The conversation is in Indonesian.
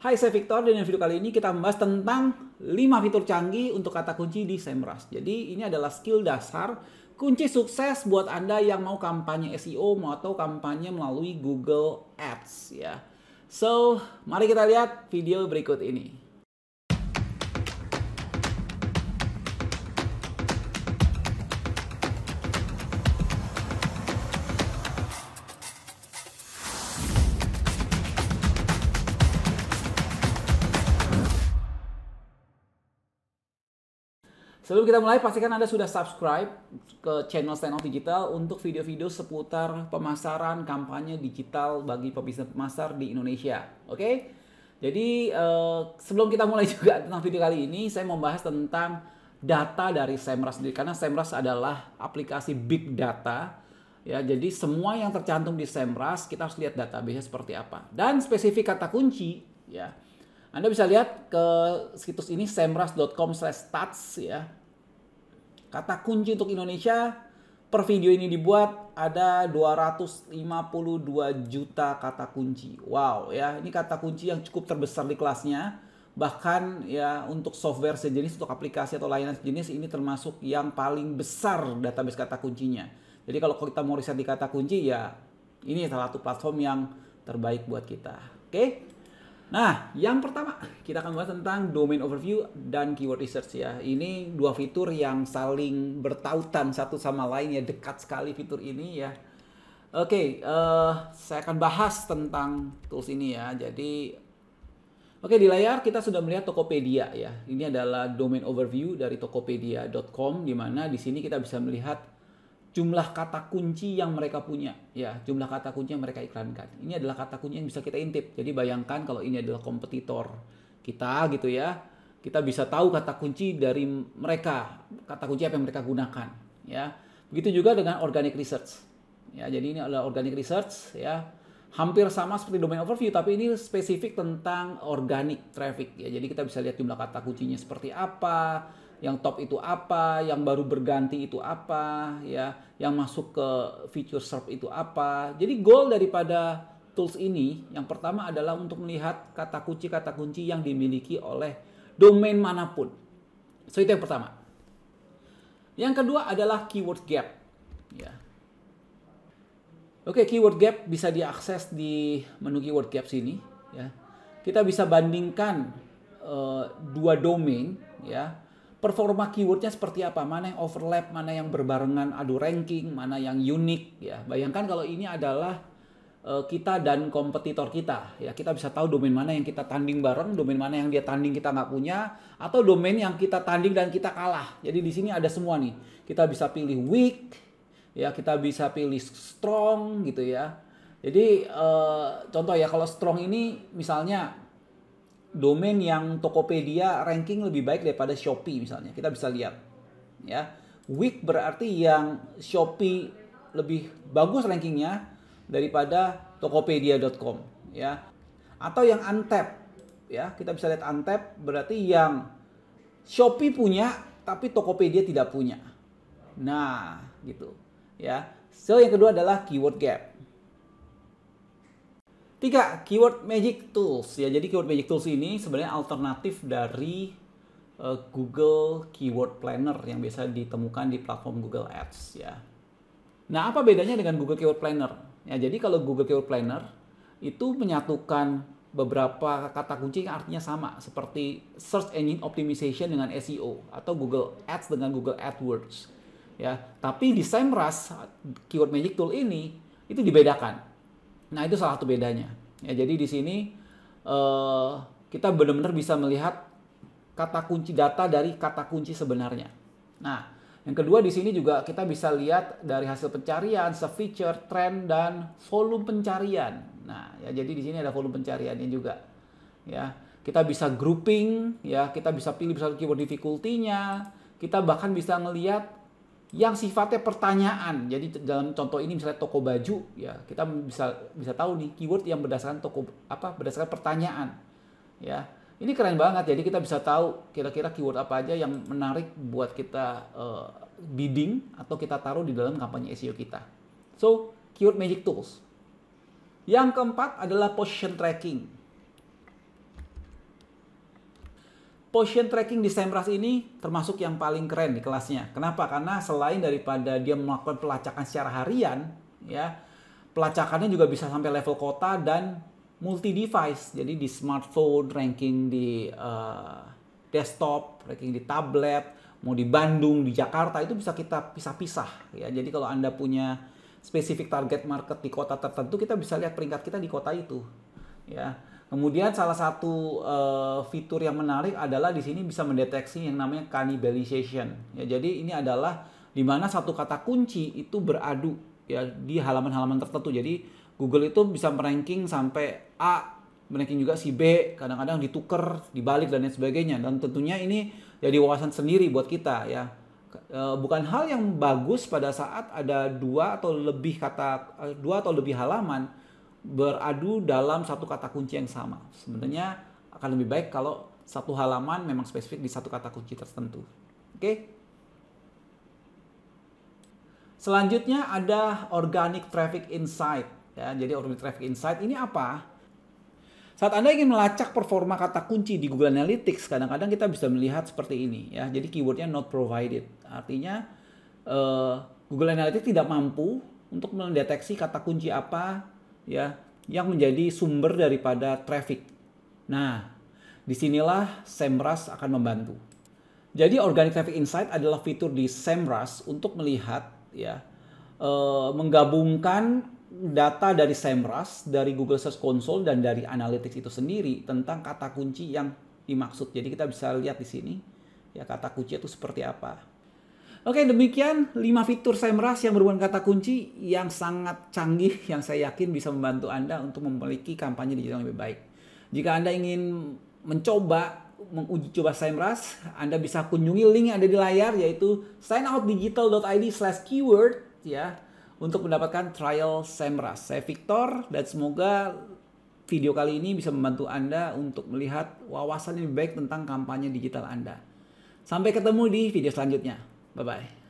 Hai, saya Victor, dan di video kali ini kita membahas tentang 5 fitur canggih untuk kata kunci di SEMrush. Jadi ini adalah skill dasar kunci sukses buat Anda yang mau kampanye SEO atau kampanye melalui Google Ads ya. So, mari kita lihat video berikut ini. Sebelum kita mulai, pastikan Anda sudah subscribe ke channel Stand Out Digital untuk video-video seputar pemasaran kampanye digital bagi pebisnis pemasar di Indonesia. Oke? Jadi, sebelum kita mulai juga tentang video kali ini, saya mau bahas tentang data dari SEMrush sendiri. Karena SEMrush adalah aplikasi big data. Ya, jadi semua yang tercantum di SEMrush, kita harus lihat database-nya seperti apa. Dan spesifik kata kunci, ya. Anda bisa lihat ke situs ini semrush.com/stats ya. Kata kunci untuk Indonesia per video ini dibuat ada 252 juta kata kunci. Wow ya, ini kata kunci yang cukup terbesar di kelasnya. Bahkan ya untuk software sejenis, untuk aplikasi atau layanan sejenis, ini termasuk yang paling besar database kata kuncinya. Jadi kalau kita mau riset di kata kunci ya, ini salah satu platform yang terbaik buat kita. Oke? Nah, yang pertama kita akan bahas tentang domain overview dan keyword research ya. Ini dua fitur yang saling bertautan satu sama lain ya, dekat sekali fitur ini ya. Oke, saya akan bahas tentang tools ini ya. Jadi, oke, di layar kita sudah melihat Tokopedia ya. Ini adalah domain overview dari tokopedia.com, di mana di sini kita bisa melihat jumlah kata kunci yang mereka punya, ya, jumlah kata kunci yang mereka iklankan. Ini adalah kata kunci yang bisa kita intip. Jadi bayangkan kalau ini adalah kompetitor kita gitu ya, kita bisa tahu kata kunci dari mereka, kata kunci apa yang mereka gunakan, ya. Begitu juga dengan organic research. Ya, jadi ini adalah organic research ya. Hampir sama seperti domain overview, tapi ini spesifik tentang organic traffic ya. Jadi kita bisa lihat jumlah kata kuncinya seperti apa, yang top itu apa, yang baru berganti itu apa, ya, yang masuk ke feature search itu apa. Jadi goal daripada tools ini yang pertama adalah untuk melihat kata kunci yang dimiliki oleh domain manapun. So itu yang pertama. Yang kedua adalah keyword gap. Ya. Oke, keyword gap bisa diakses di menu keyword gap sini. Ya. Kita bisa bandingkan dua domain, ya. Performa keywordnya seperti apa, mana yang overlap, mana yang berbarengan adu ranking, mana yang unik ya. Bayangkan kalau ini adalah kita dan kompetitor kita ya, kita bisa tahu domain mana yang kita tanding bareng, domain mana yang dia tanding kita nggak punya, atau domain yang kita tanding dan kita kalah. Jadi di sini ada semua nih, kita bisa pilih weak ya, kita bisa pilih strong gitu ya. Jadi contoh ya, kalau strong ini misalnya domain yang Tokopedia ranking lebih baik daripada Shopee misalnya, kita bisa lihat ya. Weak berarti yang Shopee lebih bagus rankingnya daripada Tokopedia.com ya. Atau yang untapped ya, kita bisa lihat untapped berarti yang Shopee punya tapi Tokopedia tidak punya. Nah gitu ya. So yang kedua adalah keyword gap. 3. Keyword Magic Tools ya. Jadi Keyword Magic Tools ini sebenarnya alternatif dari Google Keyword Planner yang biasa ditemukan di platform Google Ads ya. Nah, apa bedanya dengan Google Keyword Planner? Ya, jadi kalau Google Keyword Planner itu menyatukan beberapa kata kunci yang artinya sama, seperti Search Engine Optimization dengan SEO atau Google Ads dengan Google AdWords. Ya, tapi di SEMrush Keyword Magic Tool ini itu dibedakan. Nah, itu salah satu bedanya. Ya, jadi di sini kita benar-benar bisa melihat kata kunci data dari kata kunci sebenarnya. Nah, yang kedua di sini juga kita bisa lihat dari hasil pencarian, feature, trend, dan volume pencarian. Nah, ya jadi di sini ada volume pencariannya juga. Ya, kita bisa grouping, ya kita bisa pilih satu keyword difficulty-nya. Kita bahkan bisa melihat yang sifatnya pertanyaan. Jadi dalam contoh ini misalnya toko baju ya, kita bisa tahu nih keyword yang berdasarkan berdasarkan pertanyaan. Ya. Ini keren banget. Jadi kita bisa tahu kira-kira keyword apa aja yang menarik buat kita bidding atau kita taruh di dalam kampanye SEO kita. So, keyword magic tools. Yang keempat adalah position tracking. Position tracking di SEMrush ini termasuk yang paling keren di kelasnya. Kenapa? Karena selain daripada dia melakukan pelacakan secara harian, ya, pelacakannya juga bisa sampai level kota dan multi device. Jadi di smartphone, ranking di desktop, ranking di tablet, mau di Bandung, di Jakarta, itu bisa kita pisah-pisah. Ya, jadi kalau Anda punya spesifik target market di kota tertentu, kita bisa lihat peringkat kita di kota itu. Ya. Kemudian salah satu fitur yang menarik adalah di sini bisa mendeteksi yang namanya cannibalization. Ya, jadi ini adalah di mana satu kata kunci itu beradu ya di halaman-halaman tertentu. Jadi Google itu bisa meranking sampai A, meranking juga si B, kadang-kadang ditukar, dibalik dan lain sebagainya. Dan tentunya ini jadi wawasan sendiri buat kita ya. Bukan hal yang bagus pada saat ada dua atau lebih halaman beradu dalam satu kata kunci yang sama. Sebenarnya akan lebih baik kalau satu halaman memang spesifik di satu kata kunci tertentu. Oke. Selanjutnya ada Organic Traffic Insight. Ya, jadi Organic Traffic Insight ini apa? Saat Anda ingin melacak performa kata kunci di Google Analytics, kadang-kadang kita bisa melihat seperti ini. Ya, jadi keywordnya not provided. Artinya Google Analytics tidak mampu untuk mendeteksi kata kunci apa ya yang menjadi sumber daripada traffic. Nah, disinilah SEMrush akan membantu. Jadi Organic Traffic Insight adalah fitur di SEMrush untuk melihat ya menggabungkan data dari SEMrush, dari Google Search Console dan dari Analytics itu sendiri tentang kata kunci yang dimaksud. Jadi kita bisa lihat di sini ya kata kunci itu seperti apa. Oke, demikian 5 fitur SEMrush yang berhubungan kata kunci yang sangat canggih yang saya yakin bisa membantu Anda untuk memiliki kampanye digital yang lebih baik. Jika Anda ingin menguji coba SEMrush, Anda bisa kunjungi link yang ada di layar yaitu signoutdigital.id/keyword ya untuk mendapatkan trial SEMrush. Saya Victor dan semoga video kali ini bisa membantu Anda untuk melihat wawasan yang lebih baik tentang kampanye digital Anda. Sampai ketemu di video selanjutnya. Bye-bye.